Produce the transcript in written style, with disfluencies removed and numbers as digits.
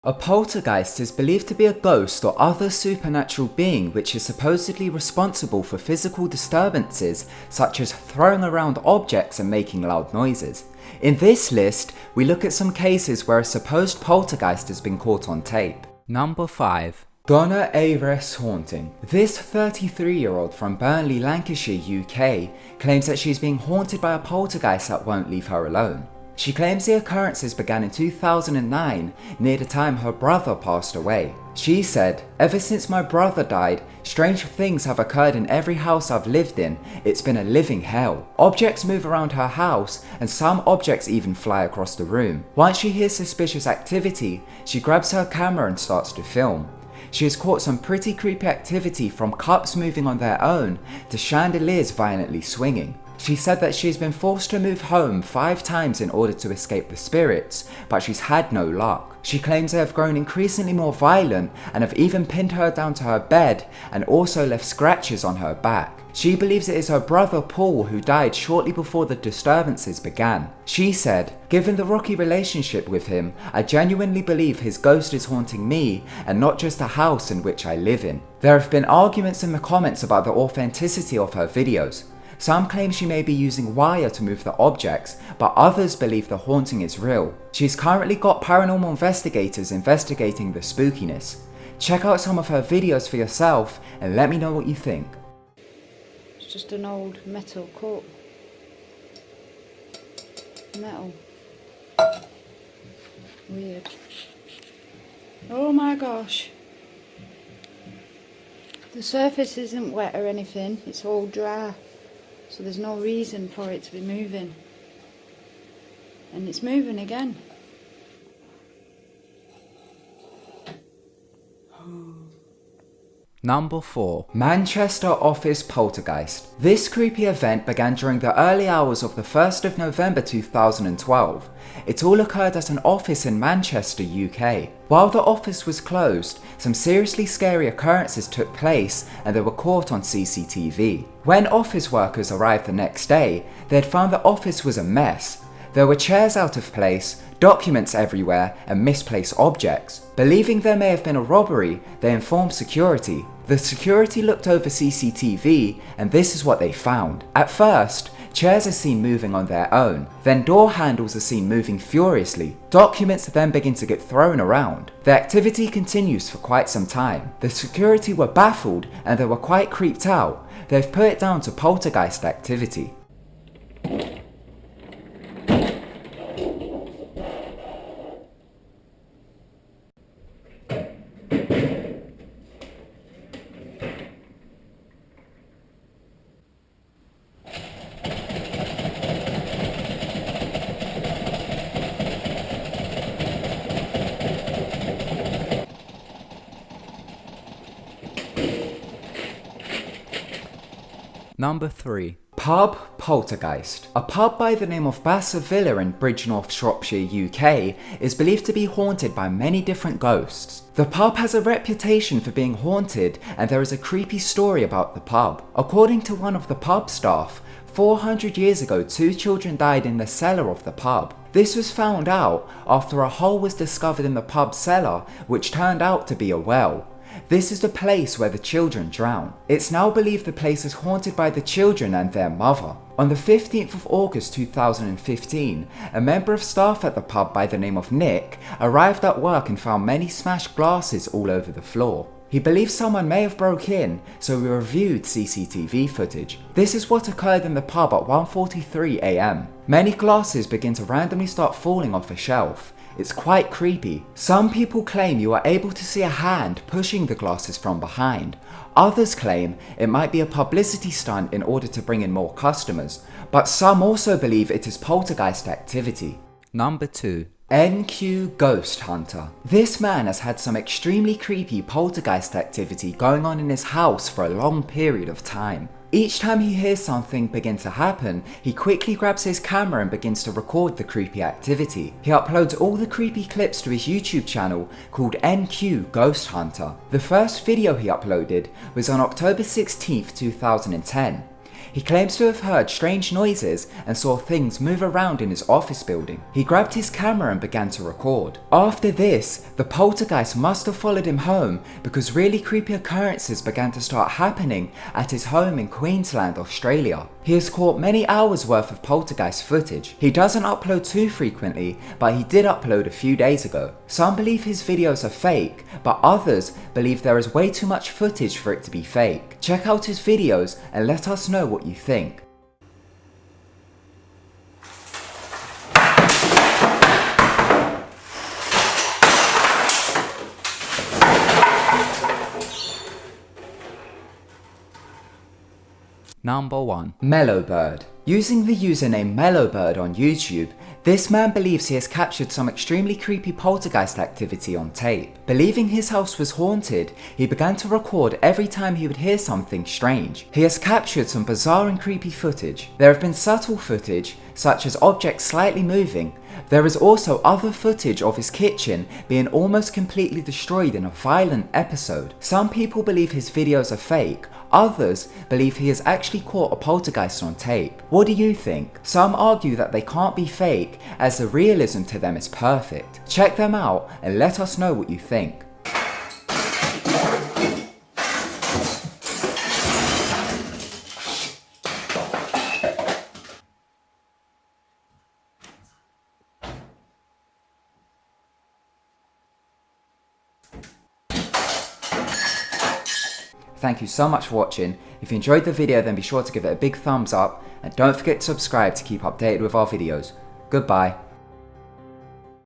A poltergeist is believed to be a ghost or other supernatural being which is supposedly responsible for physical disturbances such as throwing around objects and making loud noises. In this list, we look at some cases where a supposed poltergeist has been caught on tape. Number 5. Donna A.R.S. haunting. This 33-year-old from Burnley, Lancashire, UK, claims that she's being haunted by a poltergeist that won't leave her alone. She claims the occurrences began in 2009, near the time her brother passed away. She said, "Ever since my brother died, strange things have occurred in every house I've lived in. It's been a living hell. Objects move around her house, and some objects even fly across the room. Once she hears suspicious activity, she grabs her camera and starts to film. She has caught some pretty creepy activity, from cups moving on their own to chandeliers violently swinging. She said that she's been forced to move home 5 times in order to escape the spirits, but she's had no luck. She claims they have grown increasingly more violent and have even pinned her down to her bed and also left scratches on her back. She believes it is her brother Paul who died shortly before the disturbances began. She said, "Given the rocky relationship with him, I genuinely believe his ghost is haunting me and not just a house in which I live in." There have been arguments in the comments about the authenticity of her videos. Some claim she may be using wire to move the objects, but others believe the haunting is real. She's currently got paranormal investigators investigating the spookiness. Check out some of her videos for yourself and let me know what you think. It's just an old metal cup. Metal. Weird. Oh my gosh. The surface isn't wet or anything, it's all dry. So there's no reason for it to be moving. And it's moving again. Number 4. Manchester office poltergeist. This creepy event began during the early hours of the 1st of November 2012. It all occurred at an office in Manchester, UK. While the office was closed, some seriously scary occurrences took place and they were caught on CCTV. When office workers arrived the next day, they had found the office was a mess. There were chairs out of place, documents everywhere, and misplaced objects. Believing there may have been a robbery, they informed security. The security looked over CCTV, and this is what they found. At first, chairs are seen moving on their own, then door handles are seen moving furiously. Documents then begin to get thrown around. The activity continues for quite some time. The security were baffled and they were quite creeped out. They've put it down to poltergeist activity. Number 3. Pub poltergeist. A pub by the name of Bassett Villa in Bridgnorth, Shropshire, UK is believed to be haunted by many different ghosts. The pub has a reputation for being haunted, and there is a creepy story about the pub. According to one of the pub staff, 400 years ago 2 children died in the cellar of the pub. This was found out after a hole was discovered in the pub cellar, which turned out to be a well. This is the place where the children drown. It's now believed the place is haunted by the children and their mother. On the 15th of August 2015, a member of staff at the pub by the name of Nick arrived at work and found many smashed glasses all over the floor. He believes someone may have broke in, so we reviewed CCTV footage. This is what occurred in the pub at 1:43 AM. Many glasses begin to randomly start falling off a shelf. It's quite creepy. Some people claim you are able to see a hand pushing the glasses from behind. Others claim it might be a publicity stunt in order to bring in more customers, but some also believe it is poltergeist activity. Number 2. NQ Ghost Hunter. This man has had some extremely creepy poltergeist activity going on in his house for a long period of time. Each time he hears something begin to happen, he quickly grabs his camera and begins to record the creepy activity. He uploads all the creepy clips to his YouTube channel called NQ Ghost Hunter. The first video he uploaded was on October 16th, 2010. He claims to have heard strange noises and saw things move around in his office building. He grabbed his camera and began to record. After this, the poltergeist must have followed him home because really creepy occurrences began to start happening at his home in Queensland, Australia. He has caught many hours worth of poltergeist footage. He doesn't upload too frequently, but he did upload a few days ago. Some believe his videos are fake, but others believe there is way too much footage for it to be fake. Check out his videos and let us know what you think. Number 1. Mellowbird. Using the username Mellowbird on YouTube, this man believes he has captured some extremely creepy poltergeist activity on tape. Believing his house was haunted, he began to record every time he would hear something strange. He has captured some bizarre and creepy footage. There have been subtle footage, such as objects slightly moving. There is also other footage of his kitchen being almost completely destroyed in a violent episode. Some people believe his videos are fake, others believe he has actually caught a poltergeist on tape. What do you think? Some argue that they can't be fake as the realism to them is perfect. Check them out and let us know what you think. Thank you so much for watching. If you enjoyed the video, then be sure to give it a big thumbs up and don't forget to subscribe to keep updated with our videos. Goodbye.